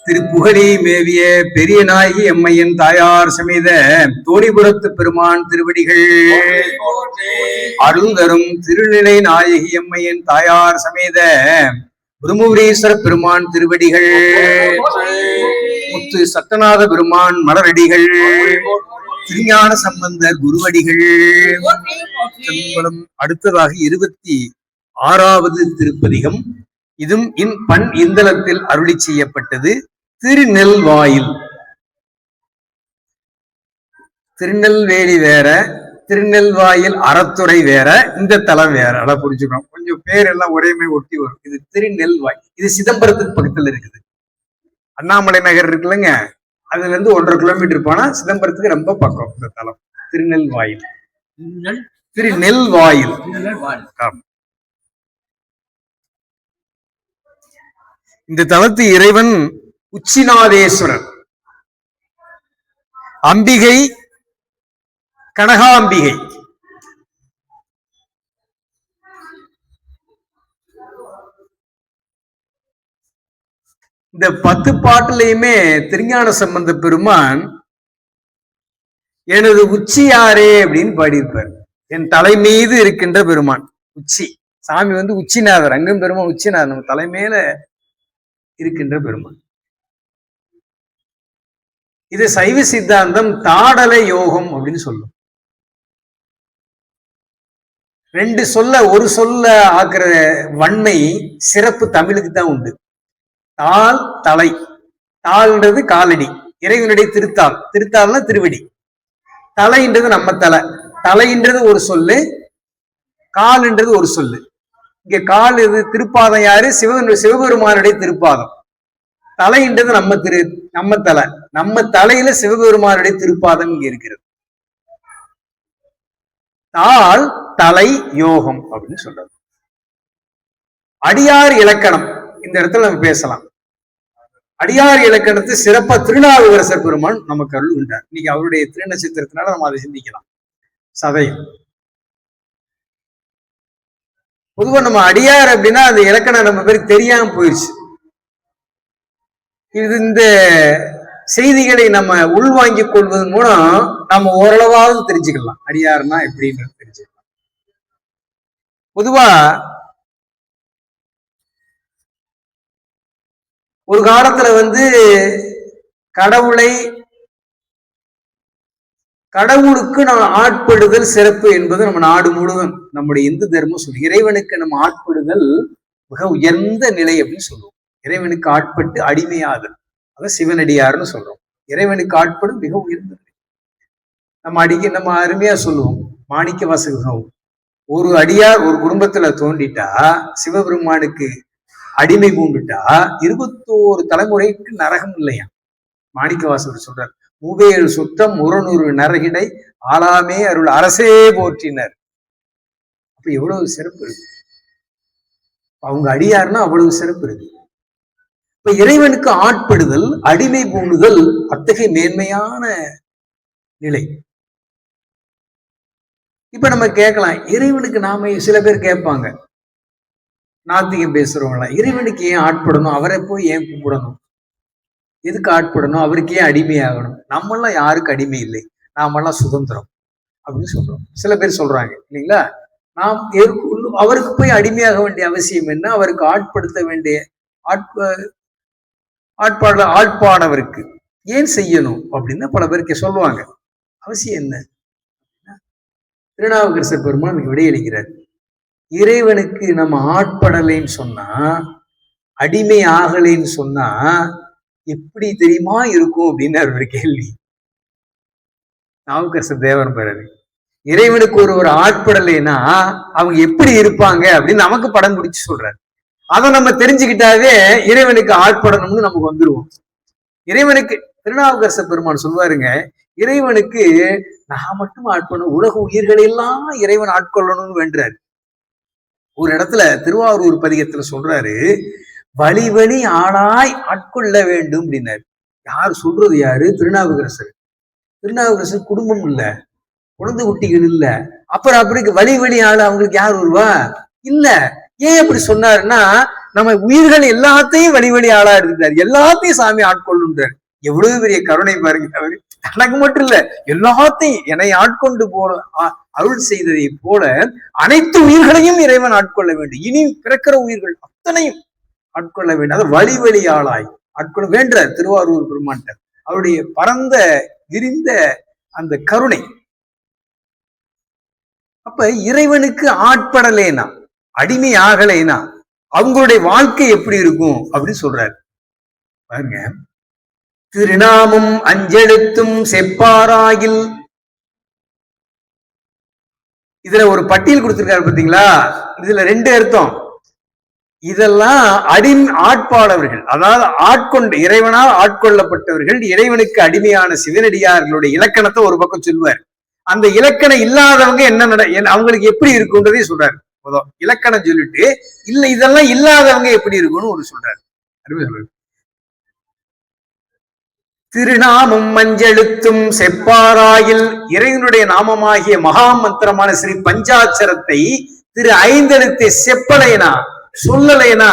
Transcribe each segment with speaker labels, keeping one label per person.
Speaker 1: திருப்புகழி மேவிய பெரிய நாயகி அம்மையின் தாயார் சமேத தோணிபுரத்து பெருமான் திருவடிகள் அருந்தரும் திருநிலை நாயகி அம்மையின் தாயார் சமேத பிரம்மபுரீஸ்வர பெருமான் திருவடிகள் முத்து சத்தநாத பெருமான் மலரடிகள் திருஞான சம்பந்த குருவடிகள். அடுத்ததாக 26வது திருப்பதிகம். இதுவும் பண் இந்தளத்தில் அருளி செய்யப்பட்டது. திருநெல்வாயில். திருநெல்வேலி வேற, திருநெல்வாயில் அறத்துறை வேற, இந்த தலம் வேற. அதான் புரிஞ்சுக்கணும். கொஞ்சம் பேரெல்லாம் ஒரேமே ஒட்டி வரும். இது திருநெல்வாயில். இது சிதம்பரத்துக்கு பக்கத்துல இருக்குது. அண்ணாமலை நகர் இருக்குல்லங்க, அதுல இருந்து 1.5 கிலோமீட்டர் போனா சிதம்பரத்துக்கு ரொம்ப பக்கம் இந்த தலம். திருநெல்வாயில். திருநெல்வாயில். இந்த தலத்து இறைவன் உச்சிநாதேஸ்வரர். அம்பிகை கனகாம்பிகை. இந்த 10 பாட்டுலையுமே திருஞான சம்பந்த பெருமான் எனது உச்சி யாரே அப்படின்னு பாடியிருப்பார். என் தலை மீது இருக்கின்ற பெருமான் உச்சி. சாமி உச்சிநாதர். அங்கும் பெருமான் உச்சிநாதர், நம்ம தலைமையில இருக்கின்ற பெருமான். இது சைவ சித்தாந்தம் தாடல யோகம் அப்படின்னு சொல்லும். 2 சொல்ல ஒரு சொல்ல ஆக்குற வன்மை சிறப்பு தமிழுக்கு தான் உண்டு. தாள் தலை. தாள்ன்றது காலடி, இறைவனுடைய திருத்தாள். திருத்தாள்னா திருவடி. தலைன்றது நம்ம தலை. தலைன்றது ஒரு சொல்லு, கால்ன்றது ஒரு சொல்லு. இங்க கால் இது திருப்பாதம் யாரு? சிவபெருமானுடைய திருப்பாதம். தலைன்றது நம்ம தலை. நம்ம தலையில சிவபெருமானுடைய திருப்பாதம் இங்க இருக்கிறது. தாள் தலை யோகம் அப்படின்னு சொல்றது. அடியார் இலக்கணம் இந்த இடத்துல நம்ம பேசலாம். அடியார் இலக்கணத்தை சிறப்பா திருநாவுக்கரசர் பெருமான் நமக்கு அருள்கின்றார். இன்னைக்கு அவருடைய திருநட்சத்திரத்தினால நம்ம அதை சிந்திக்கலாம். சதயம். பொதுவா நம்ம அடியார் அப்படின்னா அந்த இலக்கணம் நம்ம பேருக்கு தெரியாம போயிடுச்சு. இந்த செய்திகளை நம்ம உள்வாங்கிக் கொள்வதன் மூலம் நம்ம ஓரளவாவது தெரிஞ்சுக்கலாம் அடியார்னா எப்படின்னு தெரிஞ்சுக்கலாம். பொதுவா ஒரு காலத்துல கடவுளுக்கு நம்ம ஆட்படுதல் சிறப்பு என்பது நம்ம நாடு முழுவதும் நம்முடைய இந்து தர்மம் சொல்லி, இறைவனுக்கு நம்ம ஆட்படுதல் மிக உயர்ந்த நிலை அப்படின்னு சொல்லுவோம். இறைவனுக்கு ஆட்பட்டு அடிமையாதல், அதான் சிவனடியார்னு சொல்றோம். இறைவனுக்கு ஆட்படும் மிக உயர்ந்த நிலை. நம்ம அருமையா சொல்லுவோம். மாணிக்க வாசகம், ஒரு அடியார் ஒரு குடும்பத்துல தோண்டிட்டா, சிவபெருமானுக்கு அடிமை பூண்டுட்டா 21 தலைமுறைக்கு நரகம் இல்லையா. மாணிக்க வாசகர் சொல்றார், 37 சுத்தம் 100 நரகிடை ஆளாமே அருள் அரசே போற்றினர். அப்ப எவ்வளவு சிறப்பு இருக்கு. அவங்க அடியார்னா அவ்வளவு சிறப்பு இருக்கு. இப்ப இறைவனுக்கு ஆட்படுதல், அடிமை பூண்டுதல் அத்தகைய மேன்மையான நிலை. இப்ப நம்ம கேட்கலாம், இறைவனுக்கு நாம சில பேர் கேட்பாங்க, நாத்திகம் பேசுறவங்களா, இறைவனுக்கு ஏன் ஆட்படணும்? அவரை போய் ஏன் கும்பிடணும்? எதுக்கு ஆட்படணும்? அவருக்கு ஏன் அடிமையாகணும்? நம்மெல்லாம் யாருக்கு அடிமை இல்லை, நாமெல்லாம் சுதந்திரம் அப்படின்னு சொல்றோம். சில பேர் சொல்றாங்க இல்லைங்களா, நாம் அவருக்கு போய் அடிமையாக வேண்டிய அவசியம் என்ன? அவருக்கு ஆட்படுத்த வேண்டிய ஆட்பாடவருக்கு ஏன் செய்யணும் அப்படின்னு பல பேருக்கு சொல்லுவாங்க. அவசியம் என்ன? திருநாவுக்கரசர் பெருமான் விடையளிக்கிறார். இறைவனுக்கு நம்ம ஆட்படலைன்னு சொன்னா, அடிமை ஆகலைன்னு சொன்னா எப்படி தெரியுமா இருக்கும் அப்படின்னு ஒரு கேள்வி. நாவுக்கரசர் தேவர் பிறகு இறைவனுக்கு ஒரு ஆட்படலைன்னா அவங்க எப்படி இருப்பாங்க அப்படின்னு நமக்கு படம் பிடிச்சு சொல்றாரு. அதை நம்ம தெரிஞ்சுக்கிட்டாவே இறைவனுக்கு ஆட்படணும்னு நமக்கு வந்துருவோம். இறைவனுக்கு திருநாவுக்கரசர் பெருமான் சொல்வாருங்க, இறைவனுக்கு நான் மட்டும் ஆட்படணும், உலக உயிர்களை எல்லாம் இறைவன் ஆட்கொள்ளணும்னு வேண்டுறாரு. ஒரு இடத்துல திருவாரூர் பதிகத்துல சொல்றாரு, வழி வழி ஆளாய் ஆட்கொள்ள வேண்டும் அப்படின்னாரு. யார் சொல்றது? யாரு? திருநாவுக்கரசர். திருநாவுக்கரசர் குடும்பம் இல்ல, குழந்தை குட்டிகள் இல்ல, அப்புறம் வழி வழி ஆளு அவங்களுக்கு யார் வருவா? இல்ல. ஏன் அப்படி சொன்னாருன்னா, நம்ம உயிர்கள் எல்லாத்தையும் வழி ஆளா எடுத்துட்டாரு, எல்லாத்தையும் சாமி ஆட்கொள்ளுன்றார். எவ்வளவு பெரிய கருணை பாருங்க அவரு. தனக்கு மட்டும் இல்ல, எல்லாத்தையும் என்னை ஆட்கொண்டு போல அருள் செய்ததை போல அனைத்து உயிர்களையும் இறைவன் ஆட்கொள்ள வேண்டும். இனி பிறக்கிற உயிர்கள் அத்தனையும் ஆட்கொள்ள வேண்டும். அது வழி ஆளாய் ஆட்கொள்ள வேண்ட திருவாரூர் பெருமான்டார். அவருடைய பரந்த விரிந்த அந்த கருணை. அப்ப இறைவனுக்கு ஆட்படலேனா, அடிமை ஆகலைனா அவங்களுடைய வாழ்க்கை எப்படி இருக்கும் அப்படின்னு சொல்றாரு பாருங்க. திருநாமம் அஞ்செழுத்தும் செப்பாராயில், இதுல ஒரு பட்டியல் கொடுத்திருக்காரு பாத்தீங்களா? இதுல 2 அர்த்தம். இதெல்லாம் ஆட்பாளர்கள், அதாவது ஆட்கொண்ட இறைவனால் ஆட்கொள்ளப்பட்டவர்கள், இறைவனுக்கு அடிமையான சிவனடியார்களுடைய இலக்கணத்தை ஒரு பக்கம் சொல்லுவார். அந்த இலக்கணம் இல்லாதவங்க என்ன அவங்களுக்கு எப்படி இருக்குன்றதே சொல்றாரு. இலக்கணம் சொல்லிட்டு இல்ல இதெல்லாம் இல்லாதவங்க எப்படி இருக்கும்னு ஒரு சொல்றாரு. திருநாமம் மஞ்செழுத்தும் செப்பாராயில், இறைவனுடைய நாமமாகிய மகா மந்திரமான ஸ்ரீ பஞ்சாட்சரத்தை திரு 5 எழுத்தை செப்பலைனா சொல்லலைனா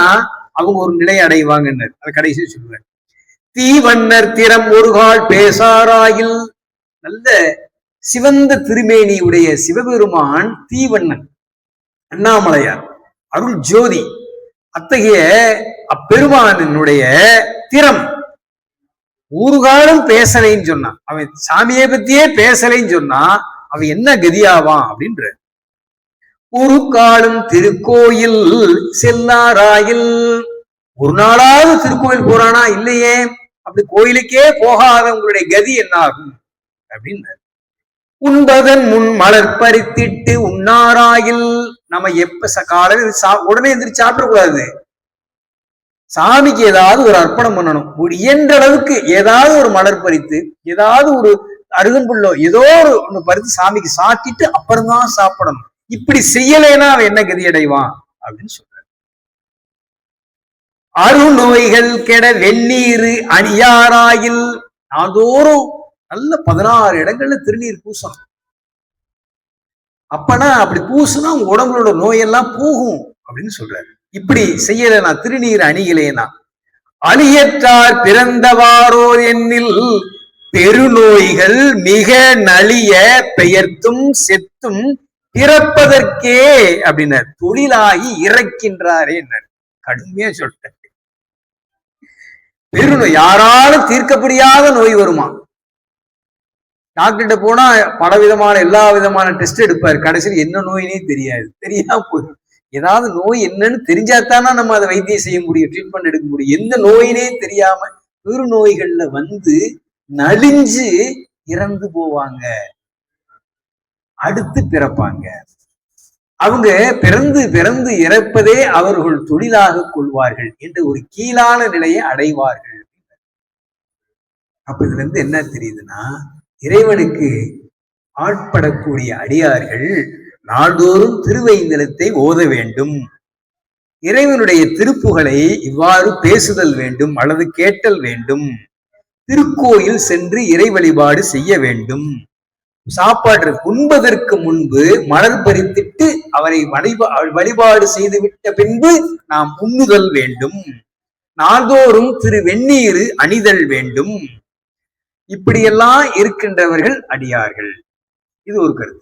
Speaker 1: அவங்க ஒரு நிலை அடைவாங்க. அது கடைசி சொல்லுவார். தீவண்ணர் திறம் ஒருகால் பேசாராயில், நல்ல சிவந்த திருமேனியுடைய சிவபெருமான் தீவண்ணன் அண்ணாமலையார் அருள் ஜோதி, அத்தகைய அப்பெருமானினுடைய திறம் ஒரு காலம் பேசலைன்னு சொன்னான். அவன் சாமியை பத்தியே பேசலைன்னு சொன்னா அவன் என்ன கதியாவான் அப்படின்ற. ஒரு காலம் திருக்கோயில் செல்லாராயில், ஒரு நாளாவது திருக்கோயில் போறானா? இல்லையே. அப்படி கோயிலுக்கே போகாத உங்களுடைய கதி என்ன ஆகும் அப்படின்னு. உண்பதன் முன் மலர் பறித்திட்டு உண்ணாராயில், நம்ம எப்ப காலையில உடனே எந்திரிச்சு சாப்பிடக்கூடாது. சாமிக்கு ஏதாவது ஒரு அர்ப்பணம் பண்ணணும். இயன்ற அளவுக்கு ஏதாவது ஒரு மலர் பறித்து, ஏதாவது ஒரு அருகம்புல்லோ ஏதோ ஒண்ணு பறித்து சாமிக்கு சாத்திட்டு அப்புறம்தான் சாப்பிடணும். இப்படி செய்யலைன்னா அவன் என்ன கதி அடைவான் அப்படின்னு சொல்றாரு. அரு நோய்கள் கெட வெந்நீர் அணியாராயில், நாள்தோறும் நல்ல 16 இடங்கள்ல திருநீர் பூசணும். அப்பனா அப்படி பூசுனா உங்க உடம்புலோட நோயெல்லாம் போகும் அப்படின்னு சொல்றாரு. இப்படி செய்யலைனா, திருநீர் அணியலேனா, அழியற்றார் பிறந்தவாரோர் என்னில் பெருநோய்கள் மிக நலிய பெயர்த்தும் செத்தும் பிறப்பதற்கே அப்படின்னா தொழிலாகி இறக்கின்றாரே. கடுமையா சொல்லிட்டார். பெருநோய் யாராலும் தீர்க்க முடியாத நோய் வருமா? டாக்டர்கிட்ட போனா பலவிதமான எல்லா விதமான டெஸ்ட் எடுப்பாரு. கடைசியில் என்ன நோயினே தெரியாது. தெரியாம போயிடும். ஏதாவது நோய் என்னன்னு தெரிஞ்சாத்தானா நம்ம அதை வைத்தியம் செய்ய முடியும், ட்ரீட்மெண்ட் எடுக்க முடியும். எந்த நோயினே தெரியாம பெருநோய்கள்ல வந்து நலிஞ்சு இறந்து போவாங்க, அடுத்து பிறப்பாங்க. அவங்க பிறந்து பிறந்து இறப்பதே அவர்கள் தொழிலாக கொள்வார்கள் என்ற ஒரு கீழான நிலையை அடைவார்கள். அப்ப இதுல இருந்து என்ன தெரியுதுன்னா, இறைவனுக்கு ஆட்படக்கூடிய அடியார்கள் நாள்தோறும் திருவைந்தலத்தை ஓத வேண்டும், இறைவனுடைய திருப்புகளை இவ்வாறு பேசுதல் வேண்டும் அல்லது கேட்டல் வேண்டும், திருக்கோயில் சென்று இறை வழிபாடு செய்ய வேண்டும், சாப்பாடு உண்பதற்கு முன்பு மலர் பறித்திட்டு அவரை வழிபாடு செய்து விட்ட பின்பு நாம் உண்ணுதல் வேண்டும், நாள்தோறும் திரு வெந்நீர் அணிதல் வேண்டும். இப்படியெல்லாம் இருக்கின்றவர்கள் அடியார்கள். இது ஒரு கருத்து.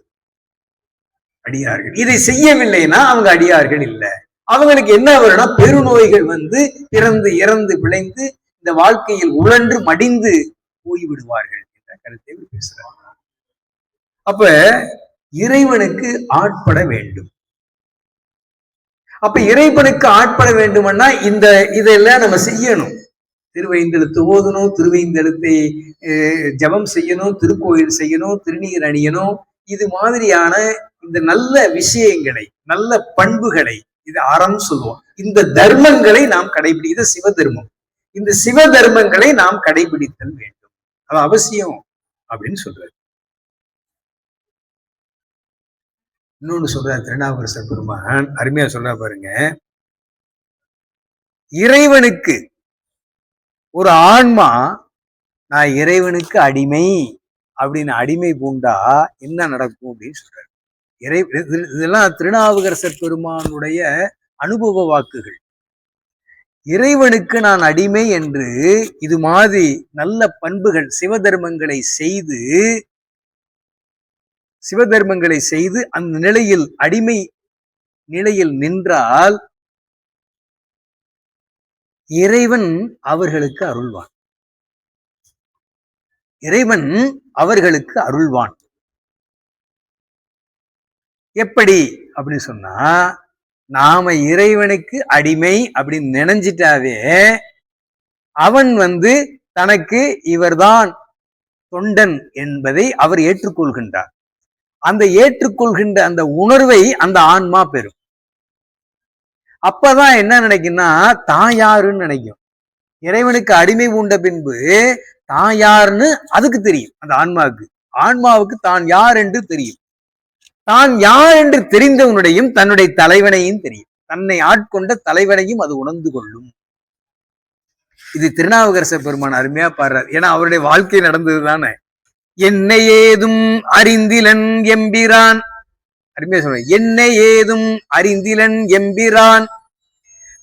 Speaker 1: அடியார்கள் இதை செய்யவில்லைன்னா அவங்க அடியார்கள் இல்லை. அவங்களுக்கு என்ன வரும்னா பெருநோய்கள் வந்து பிறந்து இறந்து விளைந்து இந்த வாழ்க்கையில் உழன்று மடிந்து போய்விடுவார்கள் என்ற கருத்தை பேசுறாங்க. அப்ப இறைவனுக்கு ஆட்பட வேண்டும். அப்ப இறைவனுக்கு ஆட்பட வேண்டும்னா இதெல்லாம் நம்ம செய்யணும். திருவைந்தெழுத்து ஓதணும், திருவைந்தெழுத்தை ஜபம் செய்யணும், திருக்கோயில் செய்யணும், திருநீர் அணியணும். இது மாதிரியான இந்த நல்ல விஷயங்களை, நல்ல பண்புகளை, இது அறம் சொல்லுவோம், இந்த தர்மங்களை நாம் இது சிவ தர்மம். இந்த சிவ தர்மங்களை நாம் கடைபிடித்தல் வேண்டும், அது அவசியம் அப்படின்னு சொல்றாரு. இன்னொன்னு சொல்றாரு திருநாவுக்கரசர் பெருமான், அருமையா சொல்றா பாருங்க. இறைவனுக்கு ஒரு ஆன்மா நான் இறைவனுக்கு அடிமை அப்படின்னு அடிமை பூண்டா என்ன நடக்கும் அப்படின்னு சொல்றாரு. இதெல்லாம் திருநாவுக்கரசர் பெருமானுடைய அனுபவ வாக்குகள். இறைவனுக்கு நான் அடிமை என்று இது மாதிரி நல்ல பண்புகள் சிவதர்மங்களை செய்து அந்த நிலையில் அடிமை நிலையில் நின்றால் இறைவன் அவர்களுக்கு அருள்வான். எப்படி அப்படின்னு சொன்னா, நாம இறைவனுக்கு அடிமை அப்படின்னு நினைஞ்சிட்டாவே அவன் தனக்கு இவர்தான் தொண்டன் என்பதை அவர் ஏற்றுக்கொள்கின்றார். அந்த ஏற்றுக்கொள்கின்ற அந்த உணர்வை அந்த ஆன்மா பெறும். அப்பதான் என்ன நினைக்கும்னா, தான் யாருன்னு நினைக்கும். இறைவனுக்கு அடிமை பூண்ட பின்பு தான் யாருன்னு அதுக்கு தெரியும். அந்த ஆன்மாவுக்கு தான் யார் என்று தெரியும். தான் யார் என்று தெரிந்தவனுடையும் தன்னுடைய தலைவனையும் தெரியும். தன்னை ஆட்கொண்ட தலைவனையும் அது உணர்ந்து கொள்ளும். இது திருநாவுக்கரசர் பெருமான் அருமையா பாடுறார். ஏன்னா அவருடைய வாழ்க்கை நடந்தது தானே. என்னை ஏதும் அறிந்திலன் எம்பிரான், அருமையா சொல்ற, என்னை ஏதும் அறிந்திலன் எம்பிரான்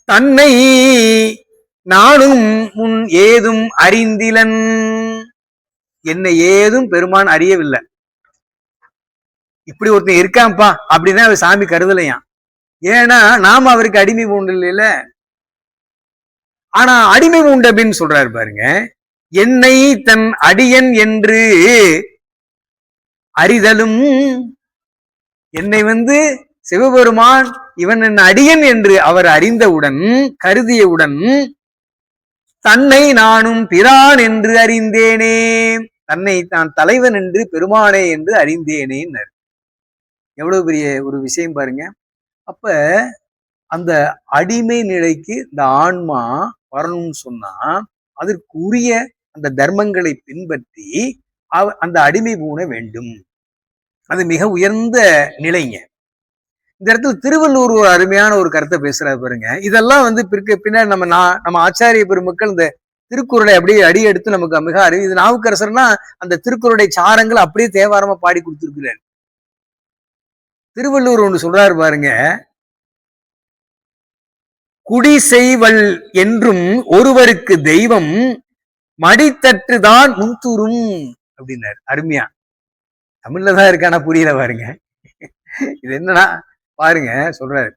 Speaker 1: தன்னை நானும் முன் ஏதும் அறிந்திலன். என்னை ஏதும் பெருமான் அறியவில்லை. இப்படி ஒருத்தன் இருக்கான்ப்பா அப்படின்னா அவர் சாமி கருதலையாம். ஏன்னா நாம அவருக்கு அடிமை பூண்டு இல்ல. ஆனா அடிமை பூண்ட அப்படின்னு சொல்றாரு பாருங்க. என்னை தன் அடியன் என்று அறிதலும், என்னை சிவபெருமான் இவன் என் அடியன் என்று அவர் அறிந்தவுடன் கருதியவுடன் தன்னை நானும் பிரான் என்று அறிந்தேனே, தன்னை தான் தலைவன் என்று பெருமானே என்று அறிந்தேனே. எவ்வளவு பெரிய ஒரு விஷயம் பாருங்க. அப்ப அந்த அடிமை நிலைக்கு இந்த ஆன்மா வரணும்னு சொன்னா அதற்கு உரிய அந்த தர்மங்களை பின்பற்றி அந்த அடிமை பூண வேண்டும். அது மிக உயர்ந்த நிலைங்க. இந்த இடத்துல திருவள்ளுவர் ஒரு அருமையான ஒரு கருத்தை பேசுறாரு பாருங்க. இதெல்லாம் பின்னாடி நம்ம ஆச்சாரிய பெருமக்கள் இந்த திருக்குறளை அப்படியே அடி எடுத்து நமக்கு மிக அறிவு. இது நாவுக்கரசர்னா அந்த திருக்குறளுடைய சாரங்கள் அப்படியே தேவாரமா பாடி கொடுத்திருக்கிறார். திருவள்ளுவர் ஒன்று சொல்றாரு பாருங்க. குடி செய்வல் என்றும் ஒருவருக்கு தெய்வம் மடித்தற்றுதான் முன்தூரும் அப்படின்னாரு. அருமையா தமிழ்லதான் இருக்கானா புரியல பாருங்க. இது என்னன்னா பாருங்க சொல்றாரு,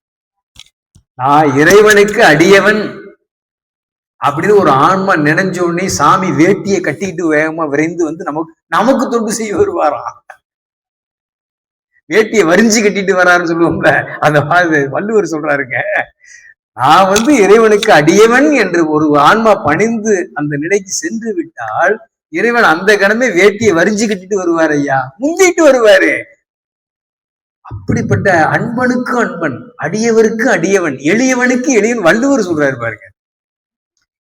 Speaker 1: நான் இறைவனுக்கு அடியவன் அப்படின்னு ஒரு ஆன்மா நினைஞ்ச உடனே சாமி வேட்டியை கட்டிக்கிட்டு வேகமா விரைந்து நமக்கு தொண்டு செய்ய வருவாராம். வேட்டியை வரிஞ்சு கட்டிட்டு வராருன்னு சொல்லுவோம்ல, அந்த மாதிரி வள்ளுவர் சொல்றாருங்க. நான் இறைவனுக்கு அடியவன் என்று ஒரு ஆன்மா பணிந்து அந்த நிலைக்கு சென்று விட்டால் இறைவன் அந்த கணமே வேட்டியை வரிஞ்சு கட்டிட்டு வருவார் ஐயா, முந்திட்டு வருவாரு. அப்படிப்பட்ட அன்பனுக்கு அன்பன், அடியவருக்கு அடியவன், எளியவனுக்கு எளியவன் வள்ளுவர் சொல்றாரு பாருங்க.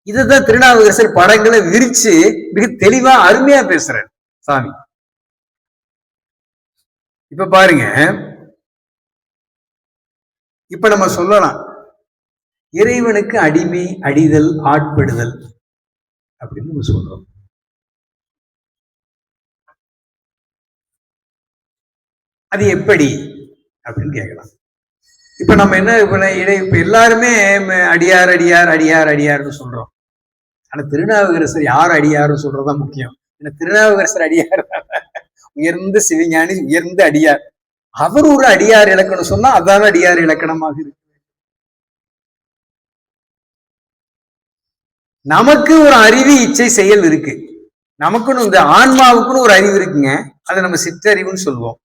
Speaker 1: இததான் திருநாவுக்கரசர் படங்களை விரிச்சு மிக தெளிவா அருமையா பேசுறாரு சாமி. இப்ப பாருங்க, இப்ப நம்ம சொல்லலாம் இறைவனுக்கு அடிமை, அடிதல், ஆட்படுதல் அப்படின்னு நம்ம சொல்றோம். அது எப்படி அப்படின்னு கேட்கலாம். இப்ப நம்ம என்ன இப்ப எல்லாருமே அடியார் அடியார் அடியார் அடியார்னு சொல்றோம். ஆனா திருநாவுக்கரசர் யார் அடியார்னு சொல்றதுதான் முக்கியம். ஏன்னா திருநாவுக்கரசர் அடியார் உயர்ந்த சிவஞானி, உயர்ந்த அடியார். அவர் ஒரு அடியார் இலக்கணம் சொன்னா அதான் அடியார் இலக்கணமாக இருக்கு. நமக்கு ஒரு அறிவு இச்சை செயல் இருக்கு. நமக்குன்னு இந்த ஆன்மாவுக்குன்னு ஒரு அறிவு இருக்குங்க. அதை நம்ம சிற்றறிவுன்னு சொல்லுவோம்.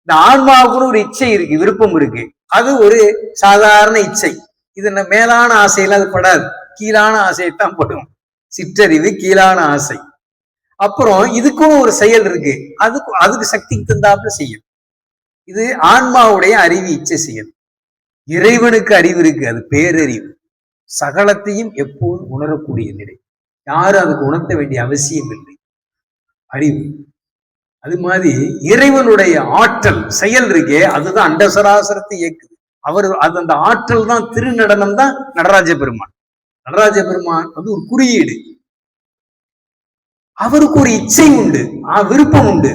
Speaker 1: இந்த ஆன்மாவுக்குன்னு ஒரு இச்சை இருக்கு, விருப்பம் இருக்கு. அது ஒரு சாதாரண இச்சை. இது மேலான ஆசையில அது படாது, கீழான ஆசையைத்தான் படும். சிற்றறிவு கீழான ஆசை. அப்புறம் இதுக்கும் ஒரு செயல் இருக்கு, அதுக்கு சக்திக்கு தந்தாப்புல செய்யும். இது ஆன்மாவுடைய அறிவு இச்சை செயல். இறைவனுக்கு அறிவு இருக்கு, அது பேரறிவு. சகலத்தையும் எப்போதும் உணரக்கூடிய நிலை. யாரும் அதுக்கு உணர்த்த வேண்டிய அவசியம் இல்லை, அறிவு. அது மாதிரி இறைவனுடைய ஆற்றல் செயல் இருக்கே, அதுதான் அண்டசராசரத்தை இயக்குது. அந்த ஆற்றல் தான் திருநடனம் தான் நடராஜ பெருமான். நடராஜ பெருமான் ஒரு குறியீடு. அவருக்கு ஒரு இச்சை உண்டு, விருப்பம் உண்டு.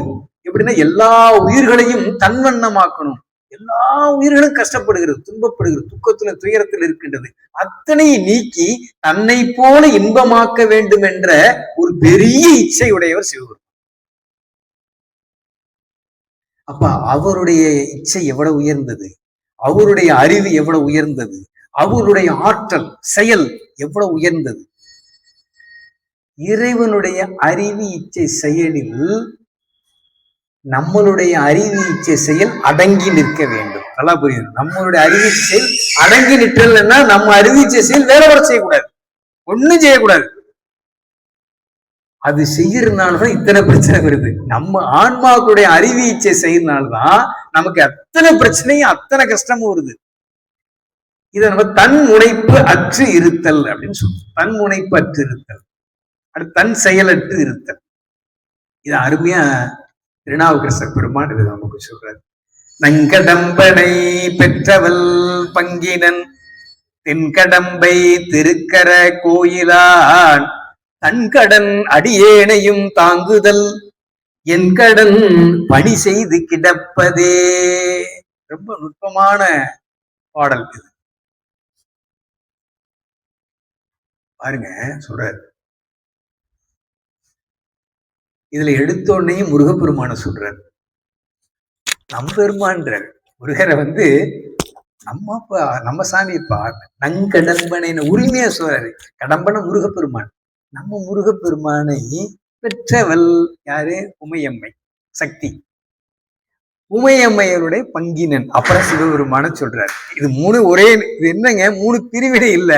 Speaker 1: எப்படின்னா எல்லா உயிர்களையும் தன்வண்ணமாக்கணும், எல்லா உயிர்களும் கஷ்டப்படுகிறது, துன்பப்படுகிறது, துக்கத்துல துயரத்தில் இருக்கின்றது. அத்தனை நீக்கி தன்னை போல இன்பமாக்க வேண்டும் என்ற ஒரு பெரிய இச்சை உடையவர் சிவபெருமான். அப்ப அவருடைய இச்சை எவ்வளவு உயர்ந்தது, அவருடைய அறிவு எவ்வளவு உயர்ந்தது, அவருடைய ஆற்றல் செயல் எவ்வளவு உயர்ந்தது. இறைவனுடைய அறிவு இச்சை செயலில் நம்மளுடைய அறிவு இச்சை செயல் அடங்கி நிற்க வேண்டும். நல்லா புரியுது. நம்மளுடைய அறிவீச்சை செயல் அடங்கி நிற்றல்னா நம்ம அறிவீச்சை செயல் வேற வர செய்யக்கூடாது, ஒண்ணும் செய்யக்கூடாது. அது செய்யறதுனாலதான் இத்தனை பிரச்சனை வருது. நம்ம ஆன்மாக்களுடைய அறிவீச்சை செய்யறதுனாலதான் நமக்கு அத்தனை பிரச்சனையும் அத்தனை கஷ்டமும் வருது. இதை நம்ம தன் முனைப்பு அற்று இருத்தல் அப்படின்னு சொல்றோம். தன் முனைப்பு அற்று இருத்தல், அடுத்து தன் செயலற்று இருத்தல். இது அருமையா திருநாவுக்கரசர் பெருமான் இது நமக்கு சொல்றாரு. நங்கடம்பனை பெற்றவள் பங்கினன் தென்கடம்பை திருக்கர கோயிலான் தன்கடன் அடியேனையும் தாங்குதல் என் கடன் பணி செய்து கிடப்பதே. ரொம்ப நுட்பமான பாடல் இது. பாருங்க சொல்றாரு. இதுல எடுத்தோடனே முருகப்பெருமான சொல்றார். நம்ம பெருமான்றார். முருகரை நம்ம சாமியப்பா நங்கடம்பனை உரிமையா சொல்றாரு. கடம்பன முருகப்பெருமான். நம்ம முருகப்பெருமானை பெற்றவள் யாரு? உமையம்மை சக்தி. உமையம்மையருடைய பங்கினன் அப்புறம் சிவபெருமான சொல்றாரு. இது மூணு ஒரே, இது என்னங்க மூணு பிரிவினை இல்ல,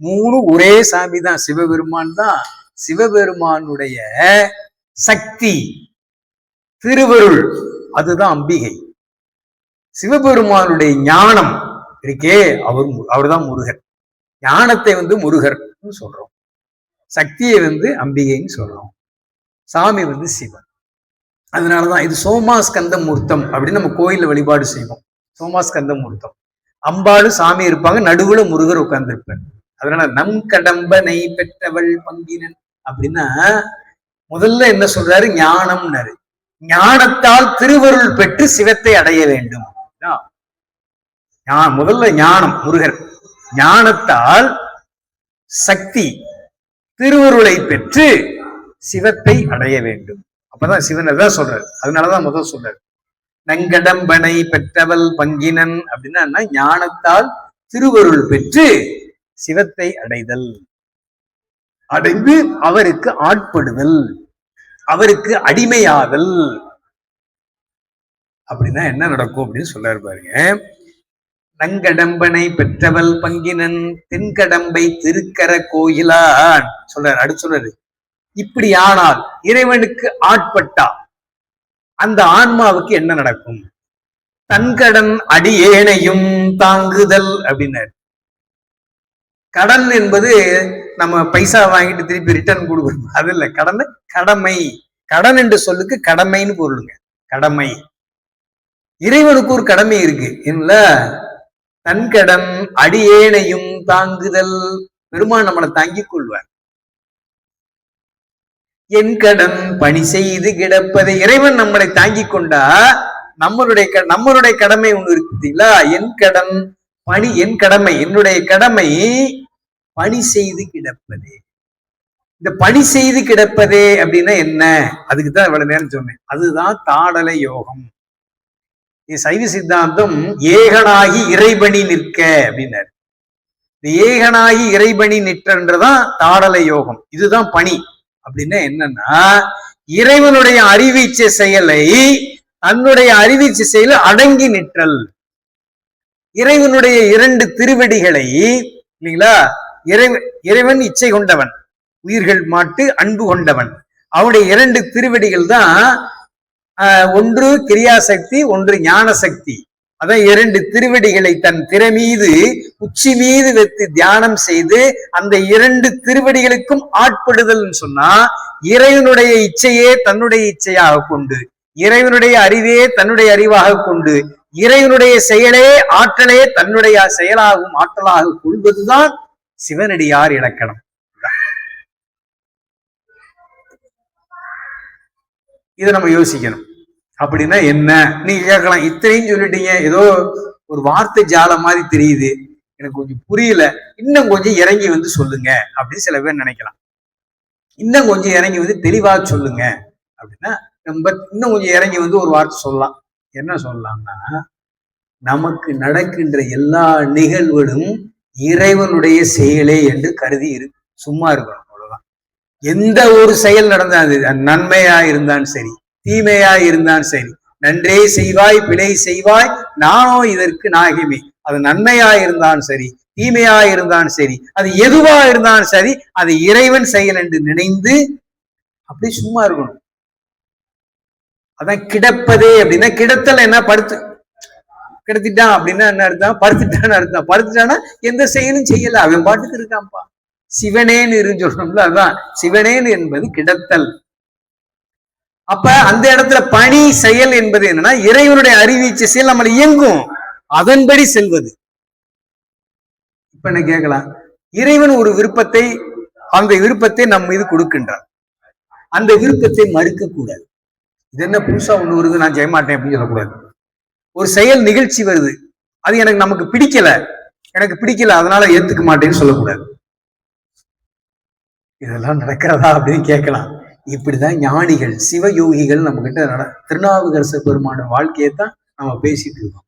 Speaker 1: மூணு ஒரே சாமி தான். சிவபெருமான் தான். சிவபெருமானுடைய சக்தி திருவருள் அதுதான் அம்பிகை. சிவபெருமானுடைய ஞானம் இருக்கே அவர்தான் முருகர். ஞானத்தை முருகர் சொல்றோம், சக்தியை அம்பிகைன்னு சொல்றோம், சாமி சிவன். அதனாலதான் இது சோமாஸ்கந்த மூர்த்தம் அப்படின்னு நம்ம கோயில்ல வழிபாடு செய்வோம். சோமாஸ்கந்த மூர்த்தம், அம்பாளும் சாமி இருப்பாங்க, நடுவுல முருகர் உட்கார்ந்து இருப்பார். அதனால நம் கடம்பனை பெற்றவள் பங்கினன் அப்படின்னா முதல்ல என்ன சொல்றாரு? ஞானம்னாரு. ஞானத்தால் திருவருள் பெற்று சிவத்தை அடைய வேண்டும். முதல்ல ஞானம் முருகர், ஞானத்தால் சக்தி திருவருளை பெற்று சிவத்தை அடைய வேண்டும். அப்பதான் சிவன் தான் சொல்றாரு. அதனாலதான் முதல் சொல்றாரு நங்கடம்பனை பெற்றவள் பங்கினன் அப்படின்னா ஞானத்தால் திருவருள் பெற்று சிவத்தை அடைதல், அடைந்து அவருக்கு ஆட்படுதல், அவருக்கு அடிமையாதல். அப்படின்னா என்ன நடக்கும் அப்படின்னு சொல்றாரு பாருங்க. நங்கடம்பனை பெற்றவள் பங்கினன் தென்கடம்பை திருக்கர கோயிலான் சொல்றாரு. அடுத்து சொல்றாரு, இப்படி ஆனால் இறைவனுக்கு ஆட்பட்டா அந்த ஆன்மாவுக்கு என்ன நடக்கும்? தன்கடன் அடியேனையும் தாங்குதல் அப்படின்னாரு. கடன் என்பது நம்ம பைசா வாங்கிட்டு திருப்பி ரிட்டர்ன் கொடுக்கணும், அது இல்ல. கடன் கடமை. கடன் என்று சொல்லுக்கு கடமைன்னு பொருளுங்க. கடமை. இறைவனுக்கு ஒரு கடமை இருக்கு இல்ல. தன்கடன் அடியேனையும் தாங்குதல். பெருமான் நம்மளை தாங்கிக் கொள்வார். என் கடன் பணி செய்து கிடப்பதை. இறைவன் நம்மளை தாங்கிக் கொண்டா நம்மளுடைய கடமை ஒண்ணு இருக்குங்களா? என் கடன் பணி, என் கடமை, என்னுடைய கடமை பணி செய்து கிடப்பதே. இந்த பணி செய்து கிடப்பதே அப்படின்னா என்ன? அதுக்குதான் இவ்வளவு நேரம் சொன்னேன். அதுதான் தாடலை யோகம். சைவ சித்தாந்தம் ஏகனாகி இறைபணி நிற்க அப்படின்னாரு. இந்த ஏகனாகி இறைபணி நிற்றன்றதான் தாடலை யோகம். இதுதான் பணி. அப்படின்னா என்னன்னா இறைவனுடைய அறிவீச்சை செயலை தன்னுடைய அறிவீச்சை செயல அடங்கி நிற்றல். இறைவனுடைய இரண்டு திருவடிகளை இல்லைங்களா, இறைவன் இச்சை கொண்டவன், உயிர்கள் மாட்டு அன்பு கொண்டவன். அவனுடைய இரண்டு திருவடிகள் தான், ஒன்று கிரியாசக்தி, ஒன்று ஞான சக்தி. அதான் இரண்டு திருவடிகளை தன் திரை மீது உச்சி மீது வைத்து தியானம் செய்து அந்த இரண்டு திருவடிகளுக்கும் ஆட்படுதல் சொன்னா இறைவனுடைய இச்சையே தன்னுடைய இச்சையாக கொண்டு, இறைவனுடைய அறிவே தன்னுடைய அறிவாக கொண்டு, இறைவனுடைய செயலே ஆற்றலே தன்னுடைய செயலாகவும் ஆற்றலாக கொள்வதுதான் சிவனடியார் இலக்கணம். இதை நம்ம யோசிக்கணும். அப்படின்னா என்ன நீங்க கேட்கலாம். இத்தனையும் சொல்லிட்டீங்க, ஏதோ ஒரு வார்த்தை ஜால மாதிரி தெரியுது, எனக்கு கொஞ்சம் புரியல, இன்னும் கொஞ்சம் இறங்கி வந்து சொல்லுங்க அப்படின்னு சில பேர் நினைக்கலாம். இன்னும் கொஞ்சம் இறங்கி வந்து தெளிவா சொல்லுங்க அப்படின்னா நம்ம இன்னும் கொஞ்சம் இறங்கி வந்து ஒரு வார்த்தை சொல்லலாம். என்ன சொல்லலாம்னா, நமக்கு நடக்கின்ற எல்லா நிகழ்வுகளும் இறைவனுடைய செயலே என்று கருதி சும்மா இருக்கணும். அவ்வளவுதான். எந்த ஒரு செயல் நடந்தாது, நன்மையா இருந்தாலும் சரி, தீமையா இருந்தாலும் சரி, நன்றே செய்வாய் பிழை செய்வாய் நானோ இதற்கு நாகிமே, அது நன்மையா இருந்தாலும் சரி, தீமையா இருந்தாலும் சரி, அது எதுவா இருந்தாலும் சரி, அது இறைவன் செயல் என்று நினைந்து அப்படி சும்மா இருக்கணும். அதான் கிடப்பதே அப்படின்னா, கிடத்தல் என்ன, படுத்து கிடத்திட்டான் அப்படின்னா என்ன அர்த்தம், படுத்துட்டான்னு அர்த்தம். படுத்துட்டான்னா எந்த செயலும் செய்யல, அவன் பாட்டுக்கு இருக்கான்ப்பா. சிவனேன்னு இருந்து சொல்லணும்ல, அதான் சிவனேன்னு என்பது கிடத்தல். அப்ப அந்த இடத்துல பணி செயல் என்பது என்னன்னா, இறைவனுடைய அறிவிச்ச செயல் நம்மளை இயங்கும், அதன்படி செல்வது. இப்ப என்ன கேட்கலாம், இறைவன் ஒரு விருப்பத்தை, அந்த விருப்பத்தை நம்ம மீது கொடுக்கின்றார், அந்த விருப்பத்தை மறுக்க கூடாது. இது என்ன புதுசா ஒண்ணு வருது, நான் செய்ய மாட்டேன் அப்படின்னு சொல்லக்கூடாது. ஒரு செயல் நிகழ்ச்சி வருது, அது எனக்கு நமக்கு பிடிக்கல, எனக்கு பிடிக்கல அதனால ஏத்துக்க மாட்டேன்னு சொல்லக்கூடாது. இதெல்லாம் நடக்கிறதா அப்படின்னு கேட்கலாம். இப்படிதான் ஞானிகள் சிவயோகிகள் நம்ம கிட்ட திருநாவுக்கரசு பெருமான வாழ்க்கையை தான் நம்ம பேசிட்டு இருக்கோம்.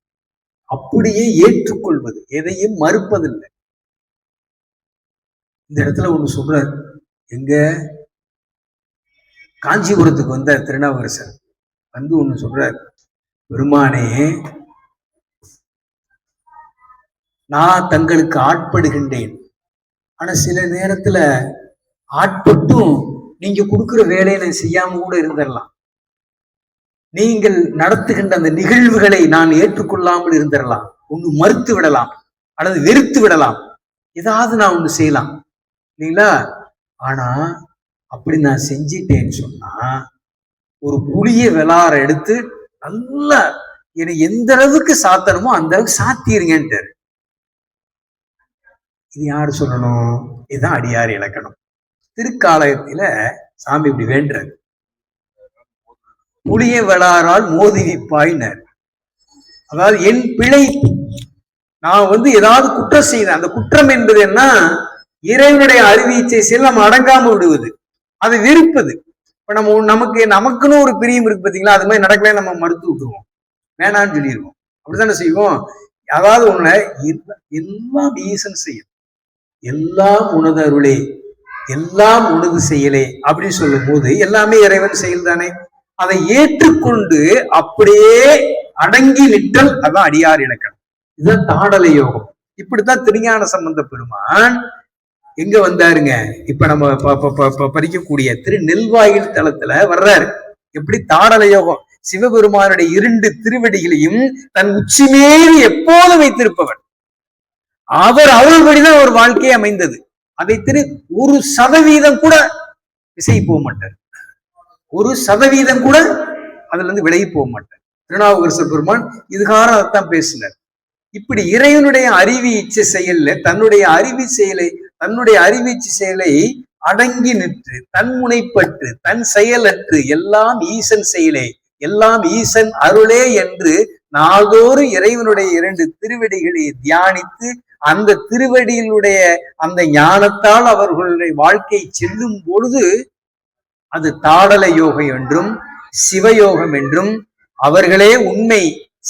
Speaker 1: அப்படியே ஏற்றுக்கொள்வது, எதையும் மறுப்பதில்லை. இந்த இடத்துல ஒண்ணு சொல்றாரு, எங்க காஞ்சிபுரத்துக்கு வந்த திருநாவுக்கரசர் வந்து ஒண்ணு சொல்றாரு, பெருமானே நான் தங்களுக்கு ஆட்படுகின்றேன், ஆனா சில நேரத்துல ஆட்பட்டும் நீங்க கொடுக்குற வேலையை நான் செய்யாம கூட இருந்துடலாம், நீங்கள் நடத்துகின்ற அந்த நிகழ்வுகளை நான் ஏற்றுக்கொள்ளாமல் இருந்துடலாம், ஒண்ணு மறுத்து விடலாம் அல்லது வெறுத்து விடலாம், ஏதாவது நான் ஒண்ணு செய்யலாம் இல்லைங்களா. ஆனா அப்படி நான் செஞ்சிட்டேன்னு சொன்னா, ஒரு புளிய விளாற எடுத்து நல்லா என்னை எந்த அளவுக்கு சாத்தணுமோ அந்த அளவுக்கு சாத்திருங்கன்ட்டாரு. இது யாரு சொல்லணும், இதுதான் அடியார் இலக்கணம். திருக்காலயத்தில சாமி இப்படி வேண்டுறாரு, புளிய விளாறால் மோதிவிப்பாயினர். அதாவது என் பிழை, நான் வந்து ஏதாவது குற்றம் செய்தேன், அந்த குற்றம் என்பது என்ன, இறைவனுடைய அறிவிச்சை செல் நம்ம அடங்காம விடுவது, அதை வெறுப்பது. இப்ப நமக்குன்னு ஒரு பிரியம் இருக்கு பாத்தீங்களா, அது மாதிரி நடக்கவே நம்ம மறுத்து விட்டுருவோம், வேணான்னு சொல்லிடுவோம், அப்படித்தானே செய்வோம். அதாவது ஒண்ணு, எல்லாம் ஈசன் செய்யும், எல்லாம் உனது அருளே, எல்லாம் உனது செயலே அப்படின்னு சொல்லும் போது எல்லாமே இறைவன் செயல் தானே. அதை ஏற்றுக்கொண்டு அப்படியே அடங்கி நிற்றல், அதான் அடியார் இலக்கணம். இதுதான் தாடலை யோகம். இப்படித்தான் திருஞான சம்பந்த பெருமான் எங்க வந்தாருங்க, இப்ப நம்ம படிக்கக்கூடிய திரு நெல்வாயில் தளத்துல வர்றாரு. எப்படி தாடலை யோகம், சிவபெருமானுடைய 2 திருவடிகளையும் தன் உச்சி மீது எப்போது வைத்திருப்பவன், அவர்படிதான் ஒரு வாழ்க்கையை அமைந்தது. அதை 1% கூட விசை போக மாட்டார், 1% கூட அதுல இருந்து விலகி போக மாட்டார். திருநாவுக்கரசு பெருமான் இதுகாரம் அதைத்தான் பேசினார். இப்படி இறைவனுடைய அறிவிச்சை செயல்ல தன்னுடைய அறிவிச்சை செயலை அடங்கி நின்று, தன் முனைப்பற்று, தன் செயலற்று, எல்லாம் ஈசன் செயலே, எல்லாம் ஈசன் அருளே என்று நாள்தோறும் இறைவனுடைய 2 திருவடிகளை தியானித்து, அந்த திருவடியினுடைய அந்த ஞானத்தால் அவர்களுடைய வாழ்க்கை செல்லும் பொழுது அது தாடல யோகம் என்றும் சிவயோகம் என்றும் அவர்களே உண்மை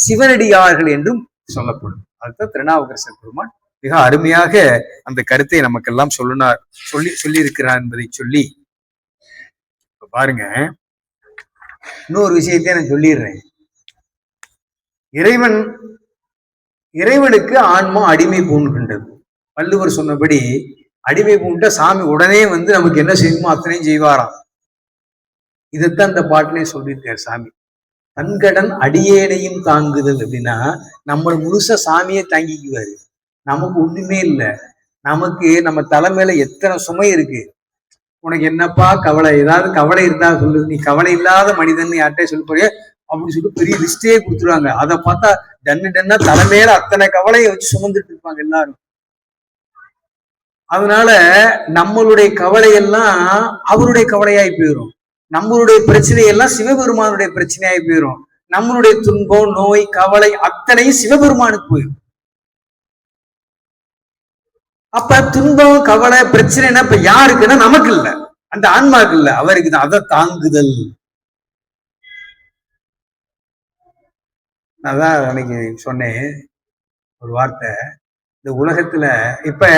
Speaker 1: சிவனடியார்கள் என்றும் சொல்லப்படும். அதுதான் திருநாவுக்கரசர் பெருமான் மிக அருமையாக அந்த கருத்தை நமக்கெல்லாம் சொல்லி இருக்கிறார் என்பதை சொல்லி பாருங்க. இன்னொரு விஷயத்தை நான் சொல்லிடுறேன். இறைவனுக்கு ஆன்மா அடிமை பூண்டுகின்றது. வள்ளுவர் சொன்னபடி அடிமை பூண்ட சாமி உடனே வந்து நமக்கு என்ன செய்யணுமோ அத்தனையும் செய்வாராம். இதைத்தான் இந்த பாட்டிலே சொல்லியிருக்காரு சாமி. தன்கடன் அடியேனையும் தாங்குதல் அப்படின்னா, நம்ம முழுசா சாமியை தாங்கிக்குவாரு, நமக்கு ஒண்ணுமே இல்லை. நமக்கு நம்ம தலைமையில எத்தனை சுமை இருக்கு, உனக்கு என்னப்பா கவலை, ஏதாவது கவலை இருந்தா சொல்லு, நீ கவலை இல்லாத மனிதன் யார்கிட்ட சொல்ல போறிய அப்படின்னு சொல்லி பெரிய லிஸ்டே கொடுத்துருவாங்க. அதை பார்த்தா டன்னா தலைமையில அத்தனை கவலையை வச்சு சுமந்துட்டு இருப்பாங்க எல்லாரும். அதனால நம்மளுடைய கவலையெல்லாம் அவருடைய கவலையாய் போயிடும், நம்மளுடைய பிரச்சனையெல்லாம் சிவபெருமானுடைய பிரச்சனையாய் போயிடும். நம்மளுடைய துன்பம், நோய், கவலை அத்தனையும் சிவபெருமானுக்கு போயிடும். அப்ப துன்பம், கவலை, பிரச்சனைனா இப்ப யாருக்குன்னா நமக்கு இல்ல, அந்த ஆன்மாக்கு இல்ல, அவருக்கு தான். அதை தாங்குதல். நான் தான் அன்னைக்கு சொன்னேன் ஒரு வார்த்தை, இந்த உலகத்துல இப்ப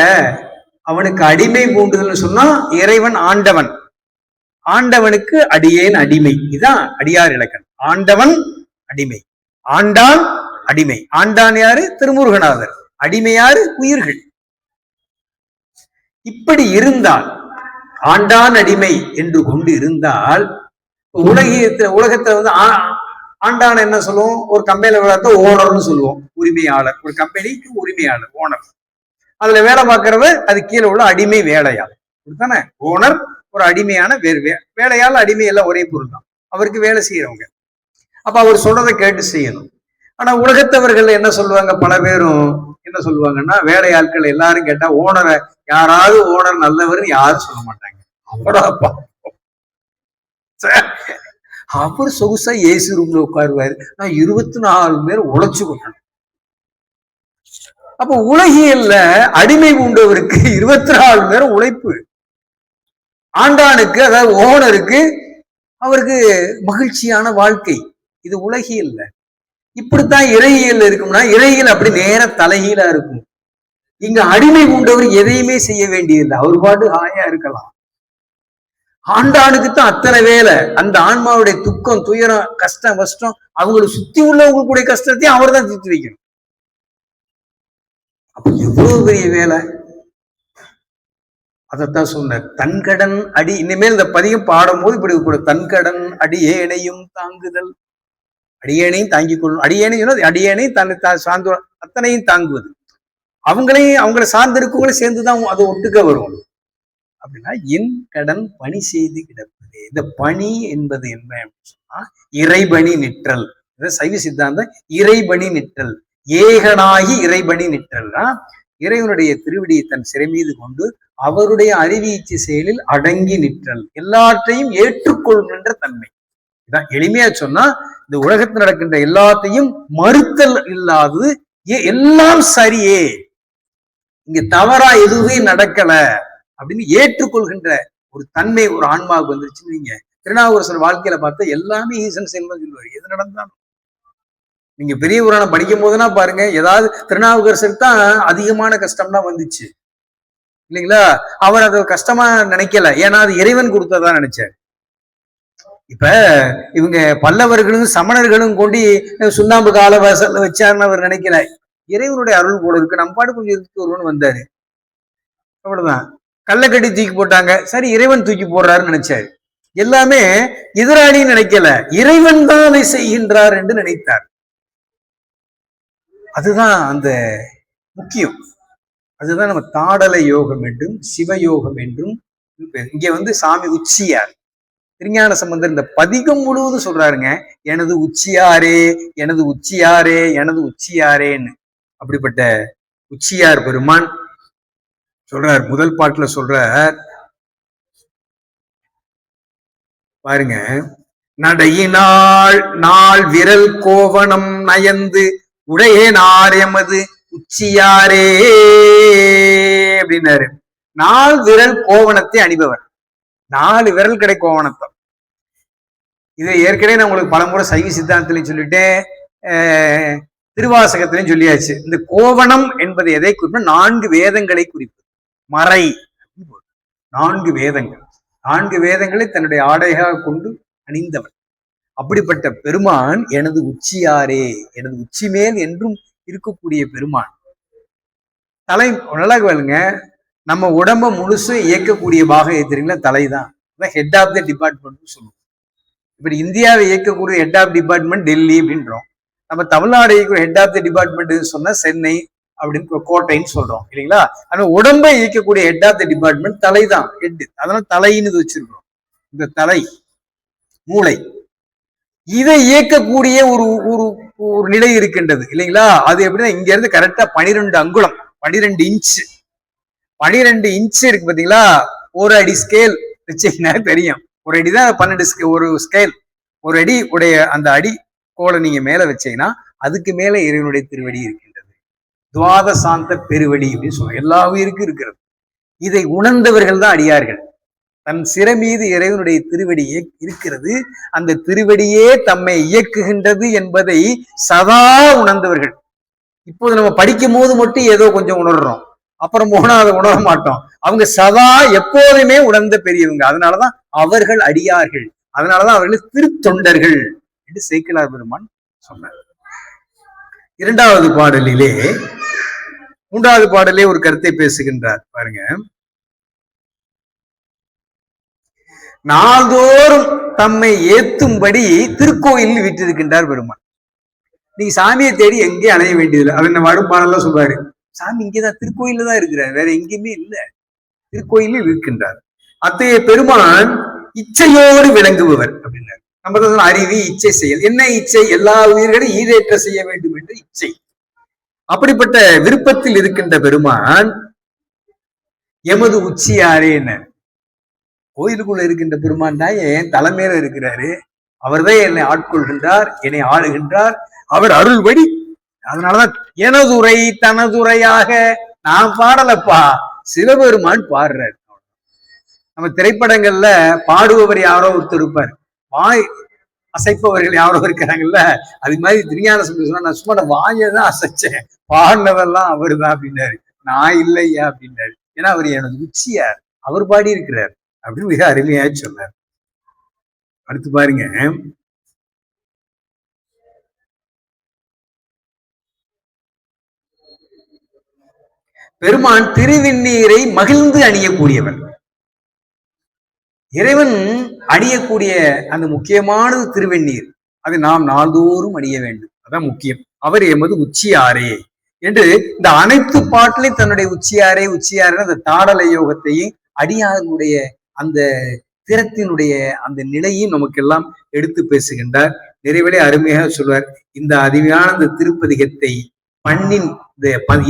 Speaker 1: அவனுக்கு அடிமை பூண்டுதல்னு சொன்னா இறைவன் ஆண்டவன், ஆண்டவனுக்கு அடியேன் அடிமை. இதுதான் அடியார் இலக்கணம். ஆண்டவன் அடிமை, ஆண்டான் அடிமை. ஆண்டான் யாரு? திருமுருகநாதர். அடிமை யாரு? உயிர்கள். இப்படி இருந்தால், ஆண்டான் அடிமை என்று கொண்டு இருந்தால், உலகத்துல வந்து ஆண்டான என்ன சொல்லுவோம்? ஒரு கம்பெனியில விளையாட்ட ஓனர்னு சொல்லுவோம், உரிமையாளர். ஒரு கம்பெனிக்கு உரிமையாளர், ஓனர். அதுல வேலை பார்க்கறவர் அது கீழே உள்ள அடிமை வேலையாள். தானே ஓனர். ஒரு அடிமையான வேலையாள், அடிமை எல்லாம் ஒரே பொருள் தான், அவருக்கு வேலை செய்யறவங்க. அப்ப அவர் சொல்றதை கேட்டு செய்யணும். ஆனா உலகத்தவர்கள் என்ன சொல்லுவாங்க? பல பேரும் என்ன சொல்லுவாங்கன்னா, வேலையாட்கள் எல்லாரும் கேட்டா ஓனரை, யாராவது ஓனர் நல்லவர் யாரும் சொல்ல மாட்டாங்க. அவராப்பா அவர் சொகுசா ஏசி ரூம்ல உட்காருவாரு, நான் 24 பேர் உழைச்சு கொள்ளணும். அப்ப உலகியல்ல அடிமை உண்டவருக்கு 24 பேரும் உழைப்பு. ஆண்டானுக்கு, அதாவது ஓனருக்கு, அவருக்கு மகிழ்ச்சியான வாழ்க்கை. இது உலகியல்ல. இப்படித்தான் இறையியல் இருக்கும்னா, இறையியல் அப்படி நேர தலைகீழா இருக்கும். இங்க அடிமை உண்டவர் எதையுமே செய்ய வேண்டியதில்லை, அவர் பாட்டு ஹாயா இருக்கலாம். ஆண்டானுக்குத்தான் அத்தனை வேலை. அந்த ஆன்மாவுடைய துக்கம், துயரம், கஷ்டம், கஷ்டம், அவங்களை சுத்தி உள்ளவங்களுடைய கஷ்டத்தையும் அவர் தான் தீர்த்து வைக்கணும். அப்ப எவ்வளவு பெரிய வேலை! அதைத்தான் சொன்னார், தன்கடன் அடி. இனிமேல் இந்த பதியம் பாடும் போது இப்படி கூட, தன்கடன் அடியேனையும் தாங்குதல். அடியேனையும் தாங்கிக் கொள்ளும். அடியேனையும் அடியேனை தன்னை சார்ந்து அத்தனையும் தாங்குவது. அவங்களை சார்ந்து இருக்கவங்களையும் சேர்ந்துதான் அது ஒட்டுக்க வரும். அப்படின்னா என் கடன் பணி செய்து கிடப்பது. இந்த பணி என்பது என்ன அப்படின்னு சொன்னா, இறைபணி நிற்றல். சைவ சித்தாந்தம் இறைபணி நிற்றல். ஏகனாகி இறைபணி நிற்றல்னா, இறைவனுடைய திருவடியை தன் சிறை மீது கொண்டு அவருடைய அறிவீச்சு செயலில் அடங்கி நிற்றல், எல்லாற்றையும் ஏற்றுக்கொள்கின்ற தன்மை. இதான் எளிமையா சொன்னா, இந்த உலகத்தில் நடக்கின்ற எல்லாத்தையும் மறுத்தல் இல்லாதது, எல்லாம் சரியே, இங்க தவறா எதுவுமே நடக்கல அப்படின்னு ஏற்றுக்கொள்கின்ற ஒரு தன்மை ஒரு ஆன்மாவுக்கு வந்துருச்சுன்னு நீங்க திருநாவுக்கரசர் வாழ்க்கையில பார்த்தா எல்லாமே ஈசன் செயல்தான் சொல்லுவாரு. எது நடந்தாலும் நீங்க பெரிய புராணம் படிக்கும் போதுனா பாருங்க, ஏதாவது திருநாவுக்கரசருக்கு தான் அதிகமான கஷ்டம்னா வந்துச்சு இல்லைங்களா? அவர் அதை கஷ்டமா நினைக்கல, ஏன்னா அது இறைவன் கொடுத்ததான் நினைச்சார். இப்ப இவங்க பல்லவர்களும் சமணர்களும் கொண்டு சுண்ணாம்பு காலவாசல்ல வச்சாருன்னு அவர் நினைக்கல, இறைவனுடைய அருள் போல இருக்கு, நம்ம பாடு கொஞ்சம் இருக்கு வருவன்னு வந்தாரு, அவ்வளவுதான். கள்ளக்கட்டி தூக்கி போட்டாங்க, சரி இறைவன் தூக்கி போடுறாருன்னு நினைச்சாரு. எல்லாமே எதிராளின்னு நினைக்கல, இறைவன் தான் அதை செய்கின்றார் என்று நினைத்தார். அதுதான் அந்த முக்கியம். அதுதான் நம்ம தாடலை யோகம் என்றும் சிவயோகம் என்றும். இங்க சாமி உச்சியார், திருஞான சம்பந்தர் இந்த பதிகம் முழுவதும் சொல்றாருங்க, எனது உச்சியாரே, எனது உச்சியாரே, எனது உச்சியாரேன்னு. அப்படிப்பட்ட உச்சியார் பெருமான் சொல்றார், முதல் பாட்டுல சொல்றார் பாருங்க, நடையினாள் நாள் விரல் கோவணம் நயந்து உடையனார் எமது உச்சியாரே அப்படின்னாரு. 4 விரல் கோவணத்தை அணிபவர், 4 விரல் கடை கோவணத்தை. இது ஏற்கனவே நான் உங்களுக்கு பலமுறை சைவ சித்தாந்தத்திலையும் சொல்லிட்டேன், திருவாசகத்திலையும் சொல்லியாச்சு. இந்த கோவணம் என்பது எதை குறிப்பிடும்? 4 வேதங்களை குறிப்பது. மறை 4 வேதங்கள், 4 வேதங்களை தன்னுடைய ஆடையாக கொண்டு அணிந்தவர். அப்படிப்பட்ட பெருமான் எனது உச்சியாரே, எனது உச்சி மேல் என்றும் இருக்கக்கூடிய பெருமான். தலை நல்லா கேளுங்க, நம்ம உடம்ப முழுசும் இயக்கக்கூடிய பாகம் எதிரிங்களா? தலைதான். ஹெட் ஆஃப் த டிபார்ட்மெண்ட் சொல்லுவோம். இப்படி இந்தியாவை இயக்கக்கூடிய ஹெட் ஆஃப் டிபார்ட்மெண்ட் டெல்லி அப்படின்றோம். நம்ம தமிழ்நாடு இயக்கக்கூடிய ஹெட் ஆஃப் த டிபார்ட்மெண்ட் சொன்னா சென்னை அப்படின்னு கோட்டைன்னு சொல்றோம் இல்லைங்களா? ஆனா உடம்பை இயக்கக்கூடிய ஹெட் ஆஃப் த டிபார்ட்மெண்ட் தலைதான், ஹெட். அதனால தலைன்னு வச்சிருக்கிறோம். இந்த தலை, மூளை, இதை இயக்கக்கூடிய ஒரு ஒரு ஒரு நிலை இருக்கின்றது இல்லைங்களா? அது எப்படின்னா, இங்க இருந்து கரெக்டா 12 அங்குலம், 12 இன்ச்சு, 12 இன்ச்சு இருக்கு பாத்தீங்களா? ஒரு அடி ஸ்கேல் வச்சீங்கன்னா தெரியும். ஒரு அடிதான் 12 ஒரு ஸ்கேல். ஒரு அடி உடைய அந்த அடி கோலை நீங்க மேல வச்சீங்கன்னா அதுக்கு மேல இறைவனுடைய திருவடி இருக்கின்றது. துவாத சாந்த பெருவடி அப்படின்னு சொல்லுவோம். எல்லா உயிருக்கும் இருக்கிறது. இதை உணர்ந்தவர்கள் தான் அடியார்கள். தன் சிறை மீது இறைவனுடைய திருவடியே இருக்கிறது, அந்த திருவடியே தம்மை இயக்குகின்றது என்பதை சதா உணர்ந்தவர்கள். இப்போது நம்ம படிக்கும் போது மட்டும் ஏதோ கொஞ்சம் உணர்றோம், அப்புறம் போனா அதை உணர மாட்டோம். அவங்க சதா எப்போதுமே உணர்ந்த பெரியவங்க. அதனாலதான் அவர்கள் அடியார்கள், அதனாலதான் அவர்கள் திருத்தொண்டர்கள் என்று சேக்கிழார் பெருமான் சொன்னார். இரண்டாவது பாடலிலே, மூன்றாவது பாடலே ஒரு கருத்தை பேசுகின்றார் பாருங்க. நாள்தோறும் தம்மை ஏத்தும்படி திருக்கோயிலில் விட்டிருக்கின்றார் பெருமான். நீங்க சாமியை தேடி எங்கேயும் அலைய வேண்டியதில்லை. அவர் நம்ம பாடலாம் சொல்றாரு, சாமி இங்கேதான் திருக்கோயில தான் இருக்கிறார், வேற எங்கேயுமே இல்லை, திருக்கோயிலில் இருக்கின்றார். அத்தகைய பெருமான் இச்சையோடு விளங்குபவர் அப்படின்னாரு. நம்ம தான் அறிவி இச்சை செயல். என்ன இச்சை? எல்லா உயிர்களையும் ஈடேற்ற செய்ய வேண்டும் என்று இச்சை. அப்படிப்பட்ட விருப்பத்தில் இருக்கின்ற பெருமான் எமது உச்சியாரே என்ன, கோயிலுக்குள்ள இருக்கின்ற பெருமான் தான் என் தலைமையில இருக்கிறாரு, அவர்தான் என்னை ஆட்கொள்கின்றார், என்னை ஆளுகின்றார், அவர் அருள்படி. அதனாலதான் எனதுரை தனதுரையாக நான் பாடலப்பா, சிவபெருமான் பாடுறாரு. நம்ம திரைப்படங்கள்ல பாடுபவர் யாரோ ஒருத்தர் இருப்பார், வாய் அசைப்பவர்கள் யாரோ இருக்கிறாங்கல்ல, அது மாதிரி திருஞான சம்பந்தர் சொன்னா, நான் சும்மா வாயை தான் அசைச்சேன், பாடினதெல்லாம் அவரு தான் அப்படின்னாரு. நான் இல்லையா அப்படின்னாரு. ஏன்னா அவர் எனது உச்சியார், அவர் பாடி இருக்கிறார் அப்படின்னு மிக அருமையா சொன்னார். அடுத்து பாருங்க, பெருமான் திருவெண்ணீரை மகிழ்ந்து அணியக்கூடியவர். இறைவன் அணியக்கூடிய அந்த முக்கியமானது திருவெண்ணீர், அதை நாம் நாள்தோறும் அணிய வேண்டும், அதான் முக்கியம். அவர் எமது உச்சியாரே என்று இந்த அனைத்து பாட்டிலையும் தன்னுடைய உச்சியாரே உச்சியாரே அந்த தாடல யோகத்தையும் அடியாருடைய அந்த திறத்தினுடைய அந்த நிலையும் நமக்கெல்லாம் எடுத்து பேசுகின்றார். நிறைவேளை அருமையாக சொல்வார், இந்த அருமையான இந்த திருப்பதிகத்தை பண்ணின்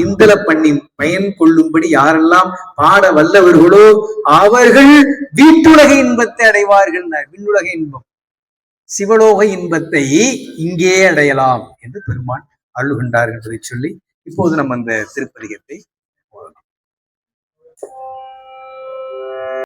Speaker 1: இந்தள பண்ணின் பயன் கொள்ளும்படி யாரெல்லாம் பாட வல்லவர்களோ அவர்கள் வீட்டுலக இன்பத்தை அடைவார்கள். விண்ணுலக இன்பம், சிவலோக இன்பத்தை இங்கே அடையலாம் என்று பெருமான் அருளுகின்றார் என்பதை சொல்லி இப்போது நம்ம அந்த திருப்பதிகத்தை